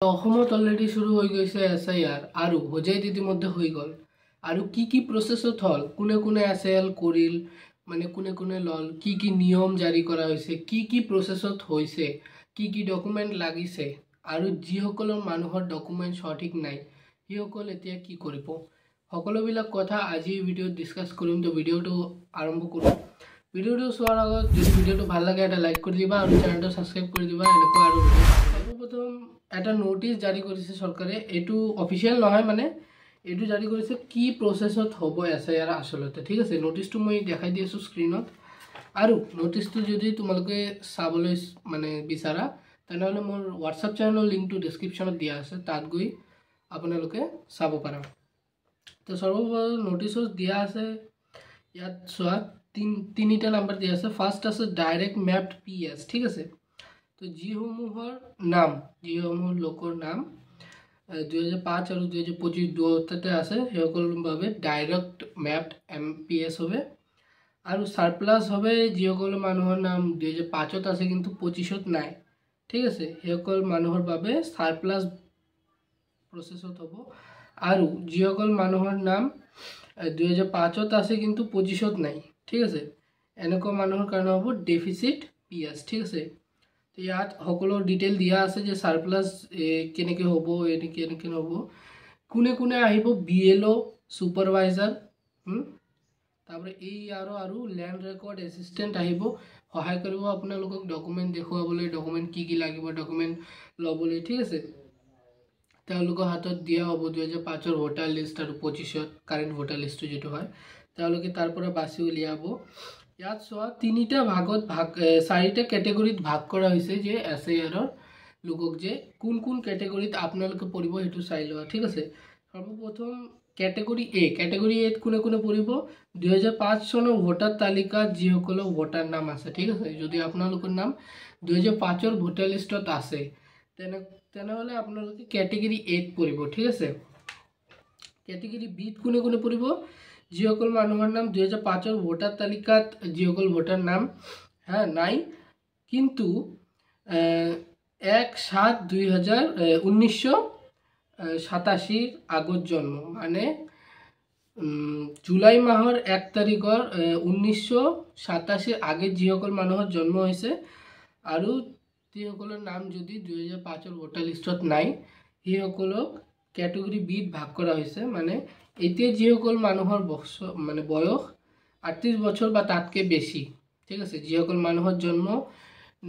অসমত অলৰেডি শুৰু হৈ গৈছে SIR আৰু হোজাইত ইতিমধ্যে হৈ গ'ল আৰু কি প্ৰচেছত হ'ল কোনে কোনে SIR কৰিল মানে কোনে লল কি নিয়ম জাৰি কৰা হৈছে কি প্ৰচেছত হৈছে কি ডকুমেণ্ট লাগিছে আৰু যিসকলৰ মানুহৰ ডকুমেণ্ট সঠিক নাই সেইসকল এতিয়া কি কৰিব সকলোবিলাক কথা আজি ভিডিঅ'ত ডিসকাস কৰিম। তো ভিডিঅ'টো আৰম্ভ কৰোঁ। ভিডিঅ'টো চোৱাৰ আগত যদি ভিডিঅ'টো ভাল লাগে এটা লাইক কৰি দিবা আৰু চেনেলটো সাবস্ক্ৰাইব কৰি দিবা এনেকুৱা আৰু সৰ্বপ্ৰথম এটা নোটিস জারি করেছে সরকারে, এটু অফিসিয়াল নহয় মানে এটু জারি করেছে কি প্রসেসত হব SIR আসলতে। ঠিক আছে, নোটিসটো মই দেখাই দি আছো স্ক্রিনত আৰু নোটিসটো যদি তোমালোকে চাবলৈ মানে বিচাৰা তেনেহলে মোৰ হোৱাটছআপ চেনেলৰ লিংকটো ডেসক্ৰিপশনত দিয়া আছে, তাত গৈ আপোনালোকে চাব পাৰা। তো সৰ্বপ্ৰথম নোটিসত দিয়া আছে ইয়াত চোৱা তিনিটা নাম্বাৰ দিয়া আছে। ফাৰ্স্ট আছে ডাইৰেক্ট ম্যাপড PS। ঠিক আছে, তো যিসমূহৰ নাম যিসমূহ লোকৰ নাম 2005 আৰু 2025 দুটাতে আছে সেইসকলৰ বাবে ডাইৰেক্ট ম্যাপড MPS হবে আৰু সাৰপ্লাস হবে যিসকল মানুহৰ নাম 2005ত আছে কিন্তু 25ত নাই। ঠিক আছে, সেইসকল মানুহৰ বাবে সাৰপ্লাস প্ৰসেসত হ'ব আৰু যিসকল মানুহৰ নাম 2005ত আছে কিন্তু 25ত নাই। ঠিক আছে, এনেকুৱা মানুহৰ কাৰণে হ'ব ডেফিসিট PS। ঠিক আছে, ইয়াত সকলোৰ ডিটেইল দিয়া আছে যে সারপ্লাস কেনেকৈ হ'ব কেনেকৈ হ'ব কোনে আহিব BLO সুপারভাইজার তারপরে এই আৰু ল্যান্ড ৰেকৰ্ড অ্যাসিস্ট্যান্ট আহিব সহায় কৰিব আপোনালোকক ডকুমেন্ট দেখুৱাবলৈ ডকুমেন্ট কি লাগিব ডকুমেন্ট লবলৈ। ঠিক আছে, তেওঁলোকৰ হাতত দিয়া হ'ব 2005ৰ ভোটাৰ লিষ্ট আৰু 25ৰ কাৰেন্ট ভোটাৰ লিষ্টটো যেটো হয় তেওঁলোকে তাৰ পৰা বাছি উলিয়াব। ইয়াত চোৱা তিনিটা ভাগত চাৰিটা ক্যাটেগৰিত ভাগ কৰা হৈছে যে SIR লোকক যে কোন ক্যাটেগৰিত আপোনালোকে পঢ়িব হেতু চাই লোৱা। ঠিক আছে, সৰ্বপ্ৰথম ক্যাটেগৰি A। ক্যাটেগৰি A কোনে পঢ়িব 2005 চনৰ ভোটাৰ তালিকাত যিসকলৰ ভোটাৰ নাম আছে। ঠিক আছে, যদি আপোনালোকৰ নাম 2005ৰ ভোটাৰ লিষ্টত আছে তেনেহলে আপোনালোকে ক্যাটেগৰি A পঢ়িব। ঠিক আছে, ক্যাটেগৰি B কোনে পঢ়িব যিসকল মানুহৰ নাম 2005ৰ ভোটাৰ তালিকাত যিসকল ভোটাৰ নাম নাই কিন্তু 1/7/1987 আগত জন্ম মানে জুলাই মাহৰ 1 তাৰিখৰ 1987 আগে যিসকল মানুহৰ জন্ম হৈছে আৰু তেওঁলোকৰ নাম যদি 2005ৰ ভোটাৰ লিষ্টত নাই সেইসকলক ক্যাটেগৰি B ভাগ কৰা হৈছে। মানে এতিয়া যিসকল মানুহৰ মানে বয়স 38 বছৰ বা তাতকৈ বেছি। ঠিক আছে, যিসকল মানুহৰ জন্ম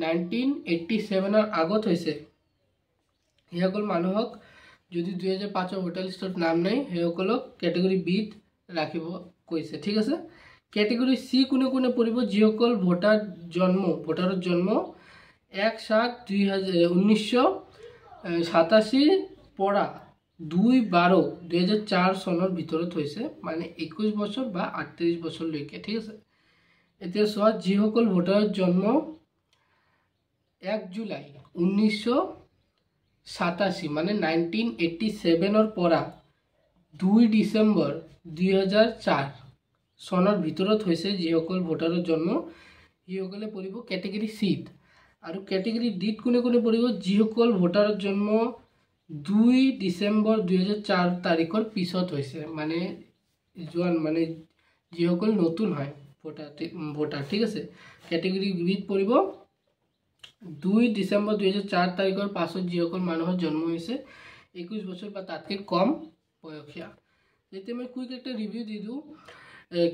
1987ৰ আগত হৈছে সেইসকল মানুহক যদি 2005ৰ ভোটাৰ লিষ্টত নাম নাই সেইসকলক ক্যাটেগৰি B ৰাখিব কৈছে। ঠিক আছে, ক্যাটেগৰি C কোনে পঢ়িব যিসকল ভোটাৰৰ জন্ম 1/7/1987 পৰা 2/12/2004 চনৰ ভিতৰত হৈছে মানে 21 বছৰ বা 38 বছৰলৈকে। ঠিক আছে, এতিয়া চোৱা যিসকল ভোটাৰৰ জন্ম 1 জুলাই 1987 মানে 1987ৰ পৰা 2 ডিসেম্বৰ 2004 চনৰ ভিতৰত হৈছে যিসকল ভোটাৰৰ জন্ম সেইসকলে পঢ়িব ক্যাটেগৰি C আৰু ক্যাটেগৰি D কোনে পঢ়িব যিসকল ভোটাৰৰ জন্ম 2 ডিসেম্বৰ 2004 তাৰিখৰ পিছত হৈছে মানে যিসকল নতুন হয় ভোটাৰ। ঠিক আছে, ক্যাটেগৰি B পঢ়িব 2 ডিসেম্বৰ 2004 তাৰিখৰ পাছত যিসকল মানুহৰ জন্ম হৈছে 21 বছৰ বা তাতকৈ কম বয়সীয়া। যেতিয়া মই কুইক একটা ৰিভিউ দি দিওঁ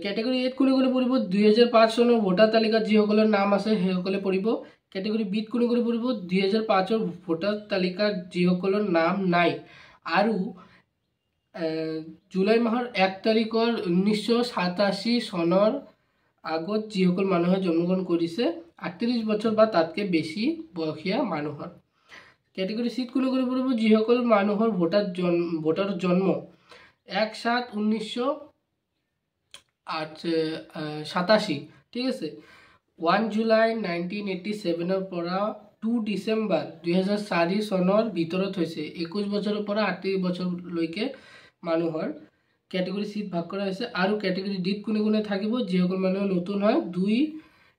ক্যাটেগৰি A কোনে পঢ়িব 2005 চনৰ ভোটাৰ তালিকাত যিসকলৰ নাম আছে সেইসকলে পঢ়িব। ক্যাটেগৰি B কোনে পঢ়িব 2005ৰ ভোটাৰ তালিকাত যিসকলৰ নাম নাই আৰু জুলাই মাহৰ 1 তাৰিখৰ 1987 চনৰ আগত যিসকল মানুহে জন্মগ্ৰহণ কৰিছে 38 বছৰ বা তাতকৈ বেছি বয়সীয়া মানুহৰ। ক্যাটেগৰি C কোনে পঢ়িব যিসকল মানুহৰ ভোটাৰ জন্ম 1/7/1987। ঠিক আছে, 1 জুলাই 1987ৰ পৰা 2 ডিসেম্বৰ 2004 চনৰ ভিতৰত হৈছে 21 বছৰৰ পৰা 38 বছৰলৈকে মানুহৰ ক্যাটেগৰি C ভাগ কৰা হৈছে। আৰু ক্যাটেগৰি D কোনে থাকিব যিসকল মানুহ নতুন হয় 2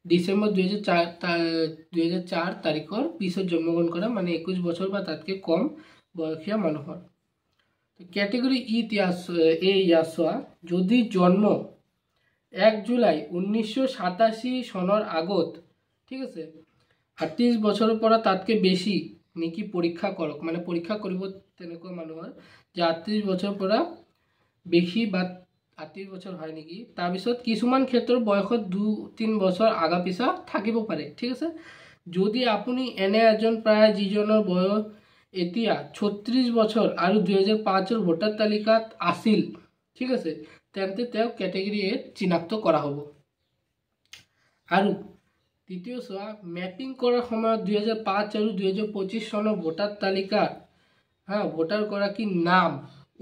ডিসেম্বৰ 2004 তাৰিখৰ পিছত জন্মগ্ৰহণ কৰা মানে 21 বছৰ বা তাতকৈ কম বয়সীয়া মানুহৰ। কেটেগৰী ই ইয়াত চোৱা, যদি জন্ম 1 জুলাই 1987 চনৰ আগত, ঠিক আছে, 38 বছৰৰ পৰা তাতকৈ বেছি নেকি পৰীক্ষা কৰক, মানে পৰীক্ষা কৰিব তেনেকুৱা মানুহৰ যে 38 বছৰৰ পৰা বেছি বা 38 বছৰ হয় নেকি। তাৰপিছত কিছুমান ক্ষেত্ৰত বয়সত 2-3 বছৰ আগা পিছা থাকিব পাৰে, ঠিক আছে। যদি আপুনি এনে এজন প্ৰায় যিজনৰ বয়স এতিয়া 36 বছৰ আৰু 2005 ভোটাৰ তালিকাত আছিল, ঠিক আছে, তেন্তে তেওঁ কেটেগৰী এ চিনাক্ত কৰা হ'ব। আৰু দ্বিতীয় চোৱা, মেপিং কৰাৰ সময়ত 2005 আৰু 2025 চনৰ ভোটাৰ তালিকাত ভোটাৰগৰাকীৰ নাম,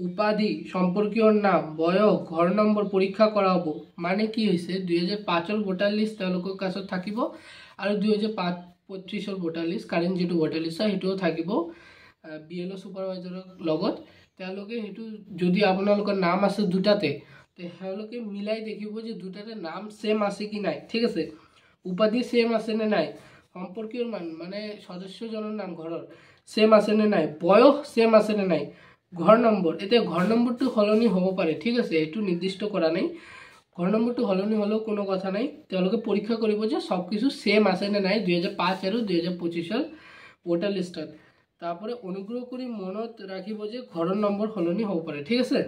উপাধি, সম্পৰ্কীয়ৰ নাম, বয়স, ঘৰ নম্বৰ পৰীক্ষা কৰা হ'ব। মানে কি হৈছে, 2005 ভোটাৰ লিষ্ট তেওঁলোকৰ কাছত থাকিব আৰু 2025 ভোটাৰ লিষ্ট, কাৰেণ্ট যিটো ভোটাৰ লিষ্ট সেইটোও থাকিব BLO ছুপাৰভাইজাৰৰ লগত। তেওঁলোকে সেইটো যদি আপোনালোকৰ নাম আছে দুটাতে, তেওঁলোকে মিলাই দেখিব যে দুটাতে নাম সেম আছে কি নাই, ঠিক আছে, উপাধি সেম আছে নে নাই, সম্পৰ্কীয়ৰ মানে সদস্যজনৰ নাম ঘৰৰ সেম আছে নে নাই, বয়স সেম আছে নে নাই, ঘৰ নম্বৰ, এতিয়া ঘৰ নম্বৰটো সলনি হ'ব পাৰে, ঠিক আছে, এইটো নিৰ্দিষ্ট কৰা নাই। ঘৰ নম্বৰটো সলনি হ'লেও কোনো কথা নাই, তেওঁলোকে পৰীক্ষা কৰিব যে সব কিছু সেম আছে নে নাই 2005 আৰু 2025 ভোটাৰ লিষ্টত। তাৰপৰে অনুগ্ৰহ কৰে মনত ৰাখিব যে ঘৰৰ নম্বৰ সলনি হ'ব পাৰে, ঠিক আছে।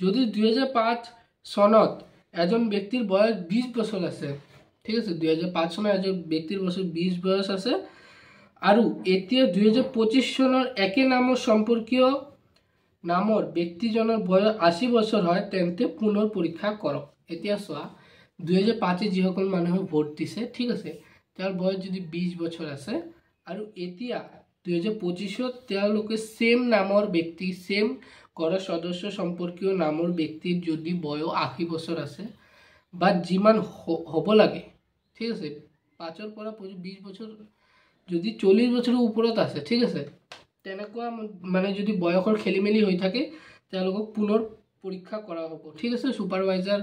যদি 2005 চনত এজন ব্যক্তিৰ বয়স 20 বছৰ আছে, ঠিক আছে, 2005 চনত এজন ব্যক্তিৰ বয়স 20 বয়স আছে আৰু এতিয়া 2025 চনৰ একে নামৰ সম্পৰ্কীয় নামৰ ব্যক্তিজনৰ বয়স 80 বছৰ হয়, তেন্তে পুনৰ পৰীক্ষা কৰক। এতিয়া চোৱা, 2005 যিসকল মানুহে ভোট দিছে, ঠিক আছে, তেওঁৰ বয়স যদি 20 বছৰ আছে আৰু এতিয়া 2025 তেওঁলোকে সেম নামৰ ব্যক্তি, সেম ঘৰৰ সদস্য সম্পৰ্কীয় নামৰ ব্যক্তিৰ যদি বয়স 80 বছৰ আছে বা যিমান হ'ব লাগে, ঠিক আছে, 5 পৰা 20 বছৰ যদি 40 বছৰৰ ওপৰত আছে, ঠিক আছে, তেনেকুৱা মানে যদি বয়সৰ খেলিমেলি হৈ থাকে তেওঁলোকক পুনৰ পৰীক্ষা কৰা হ'ব, ঠিক আছে। ছুপাৰভাইজাৰ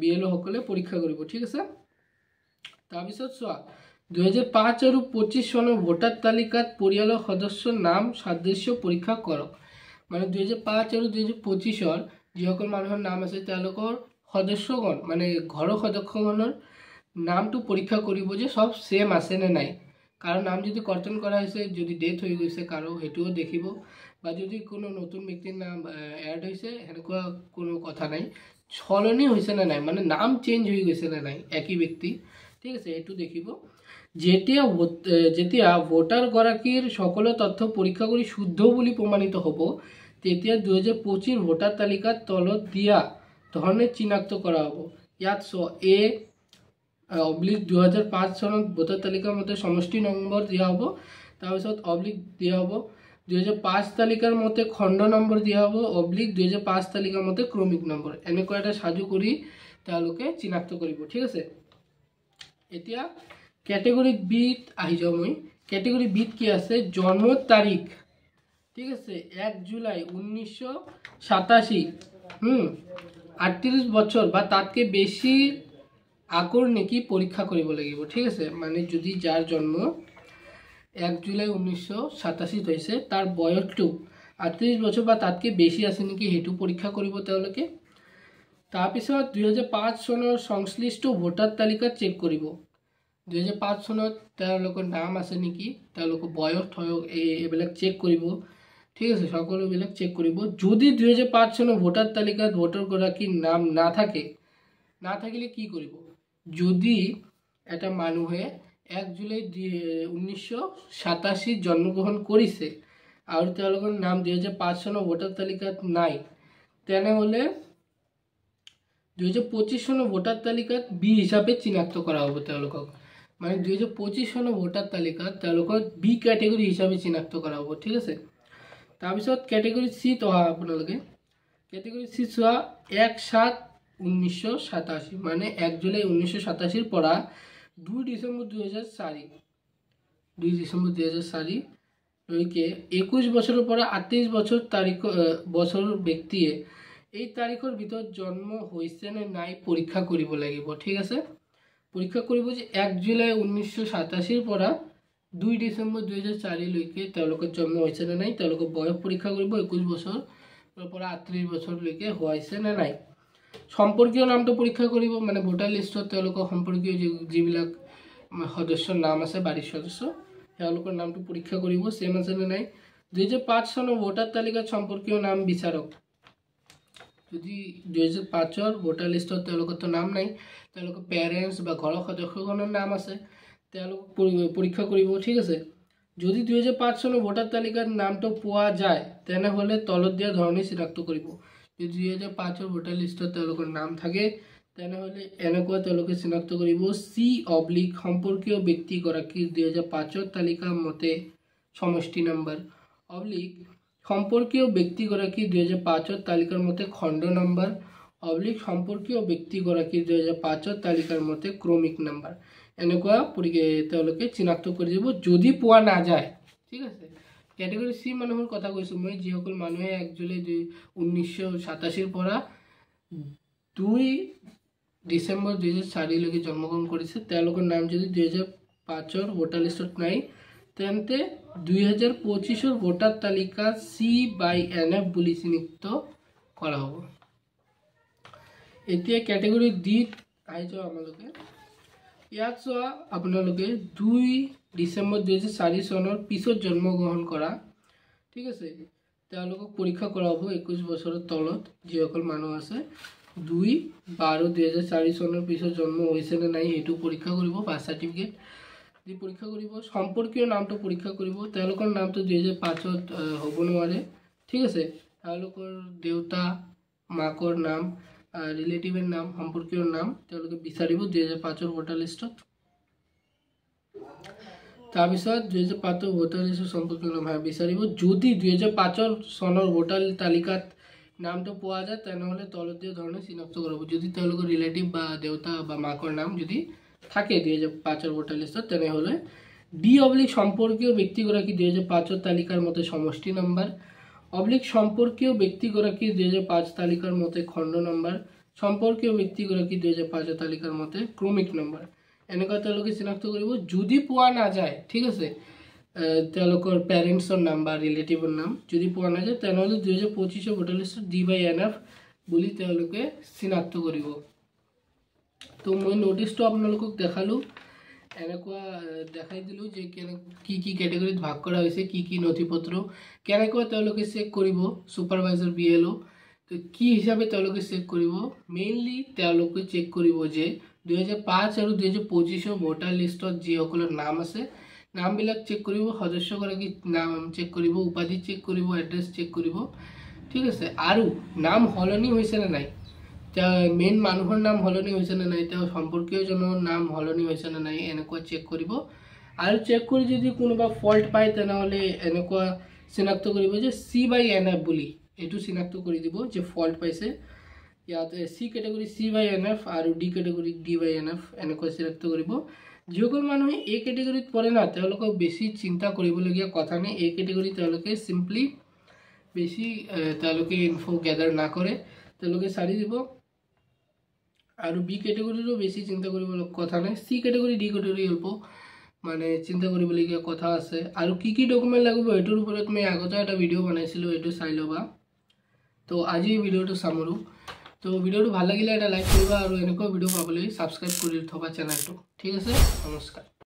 BLO সকলে পৰীক্ষা কৰিব, ঠিক আছে। তাৰপিছত চোৱা, 2005 আৰু 25 চনৰ ভোটাৰ তালিকাত পৰিয়ালৰ সদস্যৰ নাম সাদৃশ্য পৰীক্ষা কৰক। মানে 2005 আৰু 2025 যিসকল মানুহৰ নাম আছে তেওঁলোকৰ সদস্যগণ, মানে ঘৰৰ সদস্যগণৰ নামটো পৰীক্ষা কৰিব যে সব সেম আছে নে নাই। কারো নাম যদি কর্তন করা হয়েছে, যদি ডেথ হয়ে গেছে কারো, সেইটোও দেখিব, বা যদি কোনো নতুন ব্যক্তির নাম এড হয়েছে, সেনেকুৱা কোনো কথা নাই। সলনি হৈছে না নাই, মানে নাম চেঞ্জ হয়ে গেছে না নাই একই ব্যক্তি, ঠিক আছে, এইটো দেখিব। যেতিয়া ভোটাৰগৰাকীৰ সকলো তথ্য পৰীক্ষা কৰি শুদ্ধ বুলি প্ৰমাণিত হ'ব, তেতিয়া 2025 ভোটাৰ তালিকাত তলত দিয়া ধৰণে চিনাক্ত কৰা হ'ব। ইয়াত A/2005 চনত ভোটাৰ তালিকাৰ মতে সমষ্টি নম্বৰ দিয়া হ'ব, তাৰপিছত অব্লিক দিয়া হ'ব 2005 তালিকাৰ মতে খণ্ড নম্বৰ দিয়া হ'ব, অব্লিক 2005 তালিকাৰ মতে ক্ৰমিক নম্বৰ, এনেকুৱা এটা সাজু কৰি তেওঁলোকে চিনাক্ত কৰিব, ঠিক আছে। এতিয়া ক্যাটেগৰি বিত আহি যাওঁ মই। ক্যাটেগৰি বিত কি আছে, জন্মৰ তাৰিখ, ঠিক আছে, 1 জুলাই 1987, 38 বছৰ বা তাতকৈ বেছি আগৰ নেকি পৰীক্ষা কৰিব লাগিব, ঠিক আছে। মানে যদি যাৰ জন্ম 1 জুলাই 1987 হৈছে, তাৰ বয়সটো 38 বছৰ বা তাতকৈ বেছি আছে নেকি সেইটো পৰীক্ষা কৰিব তেওঁলোকে। তাৰপিছত 2005 চনৰ সংশ্লিষ্ট ভোটাৰ তালিকা চেক কৰিব। 2005 চনত তেওঁলোকৰ নাম আছে নেকি, তেওঁলোকৰ বয়স এইবিলাক চেক কৰিব, ঠিক আছে, সকলোবিলাক চেক কৰিব। যদি 2005 চনৰ ভোটাৰ তালিকাত ভোটাৰগৰাকীৰ নাম নাথাকিলে কি কৰিব, যদি এটা মানুহে 1 জুলাই 1987 জন্মগ্ৰহণ কৰিছে আৰু তেওঁলোকৰ নাম 2005 চনৰ ভোটাৰ তালিকাত নাই, তেনেহ'লে 2025 চনৰ ভোটাৰ তালিকাত B হিচাপে চিনাক্ত কৰা হ'ব তেওঁলোকক। মানে 2025 চনৰ ভোটাৰ তালিকাত তেওঁলোকক B ক্যাটেগৰী হিচাপে চিনাক্ত কৰা হ'ব, ঠিক আছে। তাৰপিছত ক্যাটেগৰী চিত অহা আপোনালোকে, ক্যাটেগৰী চি চোৱা, 1/7/1987, মানে 1 জুলাই 1987 পৰা 2 ডিচেম্বৰ 2004 লৈকে 21 বছৰৰ পৰা 28 বছৰৰ ব্যক্তিয়ে এই তাৰিখৰ ভিতৰত জন্ম হৈছে নে নাই পৰীক্ষা কৰিব লাগিব, ঠিক আছে। পৰীক্ষা কৰিব যে 1 জুলাই 1987 পৰা 2 ডিসেম্বৰ 2004 লৈকে তেওঁলোকৰ জন্ম হৈছে নে নাই তেওঁলোকৰ বয়স পৰীক্ষা কৰিব 21 বছৰ পৰা 38 বছৰলৈকে হৈছে নে নাই সম্পৰ্কীয় নামটো পৰীক্ষা কৰিব মানে ভোটাৰ লিষ্টত তেওঁলোকৰ সম্পৰ্কীয় যিবিলাক সদস্যৰ নাম আছে বাৰিৰ সদস্য তেওঁলোকৰ নামটো পৰীক্ষা কৰিব সেম আছে নে নাই 2005 চনৰ ভোটাৰ তালিকাত সম্পৰ্কীয় নাম বিচাৰক যদি 2005 ৰ ভোটাৰ লিষ্টত তেওঁলোকৰ নাম নাই তেওঁলোকৰ পেৰেন্টস বা ঘৰৰ সদস্যগণৰ নাম আছে তেওঁলোক পৰীক্ষা কৰিব ঠিক আছে যদি 2005 চনৰ ভোটাৰ তালিকাত নামটো পোৱা যায় তেনে হলে তলত দিয়া ধৰণে চিনাক্ত কৰিব যদি 2005 ৰ ভোটাৰ লিষ্টত তেওঁলোকৰ নাম থাকে তেনে হলে এনেকুৱা তেওঁলোকে চিনাক্ত কৰিব C/ সম্পৰ্কীয় ব্যক্তি গৰাকী 2005 ৰ তালিকা মতে সমষ্টি নম্বৰ / সম্পৰ্কীয় ব্যক্তি গৰাকী 2005 ৰ তালিকাৰ মতে খণ্ড নম্বৰ / সম্পৰ্কীয় ব্যক্তি গৰাকী 2005 ৰ তালিকাৰ মতে ক্ৰমিক নম্বৰ এনেকুৱা তেওঁলোকে চিনাক্ত কৰি দিব যদি পোৱা না যায় ঠিক আছে ক্যাটেগৰি সি মানুহৰ কথা কৈছো মই যিসকল মানুহে 1 জুলাই 1987 ৰ পৰা 2 ডিসেম্বৰ 2004 লৈকে জন্মগ্ৰহণ কৰিছে তেওঁলোকৰ নাম যদি 2005 ৰ ভোটাৰ লিষ্টত নাই তেন্তে 2025 ৰ ভোটাৰ তালিকা C/NF বুলি চিহ্নিত কৰা হ'ব এতিয়া ক্যাটেগৰি ডি আই যাও আমালোকে ইয়াত চোৱা আপোনালোকে 2 ডিসেম্বৰ 2004 চনৰ পিছত জন্মগ্ৰহণ কৰা ঠিক আছে তেওঁলোকক পৰীক্ষা কৰা হ'ব 21 বছৰৰ তলত যিসকল মানুহ আছে 2/12/2004 চনৰ পিছত জন্ম হৈছে নে নাই এটো পৰীক্ষা কৰিব বাৰ্থ সাৰ্টিফিকেট দি পৰীক্ষা কৰিব সম্পৰ্কীয় নামটো পৰীক্ষা কৰিব তেওঁলোকৰ নামটো 2005 ত হ'ব নোৱাৰে ঠিক আছে তেওঁলোকৰ দেউতা মাকৰ নাম ৰিলেটিভৰ নাম সম্পৰ্কীয় নাম তেওঁলোকে বিচাৰিব 2005 ৰ ভোটাৰ লিষ্টত তাৰ পিছত 2005 ৰ ভোটাৰ লিষ্টৰ সম্পৰ্কীয় নাম বিচাৰিব যদি 2005 চনৰ ভোটাৰ তালিকাত নামটো পোৱা যায় তেনেহলে তলত দিয়া ধৰণে চিনাক্ত কৰিব যদি তেওঁলোকৰ ৰিলেটিভ বা দেউতা বা মাকৰ নাম যদি থাকে 2005 ৰ ভোটাৰ লিষ্টত তেনেহলে D/ সম্পৰ্কীয় ব্যক্তি গৰাকী 2005 ৰ তালিকাৰ মতে সমষ্টি নম্বৰ / সম্পৰ্কীয় ব্যক্তি গৰাকী 2005 তালিকাৰ মতে খণ্ড নম্বৰ সম্পৰ্কীয় ব্যক্তি গৰাকী 2005 তালিকাৰ মতে ক্ৰমিক নম্বৰ এনেকুৱা তেওঁলোকে চিনাক্ত কৰিব যদি পোৱা না যায় ঠিক আছে তেওঁলোকৰ পেৰেন্টছৰ নাম বা ৰিলেটিভৰ নাম যদি পোৱা না যায় তেনেহলে 2025 ৰ ভোটাৰ লিষ্টত D/NF বুলি তেওঁলোকে চিনাক্ত কৰিব তো মই নোটিছটো আপোনালোকক দেখালো এনেকুৱা দেখাই দিলো যে কি ক্যাটেগৰিত ভাগ কৰা হৈছে কি নথিপত্ৰ কেনেকৈ তেওঁলোকে চেক কৰিব সুপাৰভাইজাৰ BLO তো কি হিচাপে তেওঁলোকে চেক কৰিব মেইনলি তেওঁলোকে চেক কৰিব যে 2005 আৰু 2025 ৰ ভোটাৰ লিষ্টত যিসকলৰ নাম আছে নামবিলাক চেক কৰিব সদস্যগৰাকী নাম চেক কৰিব উপাধি চেক কৰিব এড্ৰেছ চেক কৰিব ঠিক আছে আৰু নাম হলনি হৈছে না নাই মেইন মানুহৰ নাম হলনি হৈছে না নাই তেওঁ সম্পৰ্কীয়জনৰ নাম হলনি হৈছে না নাই এনেকুৱা চেক কৰিব আৰু চেক কৰি যদি কোনোবা ফল্ট পায় তেনেহলে এনেকুৱা চিনাক্ত কৰিব যে C/NF বুলি এটো চিনাক্ত কৰি দিব যে ফল্ট পাইছে ইয়াত C ক্যাটেগৰি C/NF আৰু D ক্যাটেগৰি D/NF এনেকুৱা চিনাক্ত কৰিব যিসকল মানুহে A ক্যাটেগৰিত পৰে না তেওঁলোকক বেছি চিন্তা কৰিবলগীয়া কথা নাই A ক্যাটেগৰি তেওঁলোকে সিম্পলি বেছি তেওঁলোকে ইনফো গ্যাদাৰ না কৰে তেওঁলোকে সাৰি দিব আৰু B ক্যাটেগৰিৰো বেছি চিন্তা কৰিবলগীয়া কথা নাই C ক্যাটেগৰি D ক্যাটেগৰি হ'ব মানে চিন্তা কৰিবলগীয়া কথা আছে আৰু কি ডকুমেন্ট লাগিব এটোৰ ওপৰত মই আগতে এটা ভিডিও বনাইছিলো এটো চাই লবা তো আজি এই ভিডিওটো সামৰো তো ভিডিওটো ভাল লাগিলে এটা লাইক কৰিবা আৰু এনেকুৱা ভিডিও পাবলৈ সাবস্ক্ৰাইব কৰি থবা চেনেলটো ঠিক আছে নমস্কাৰ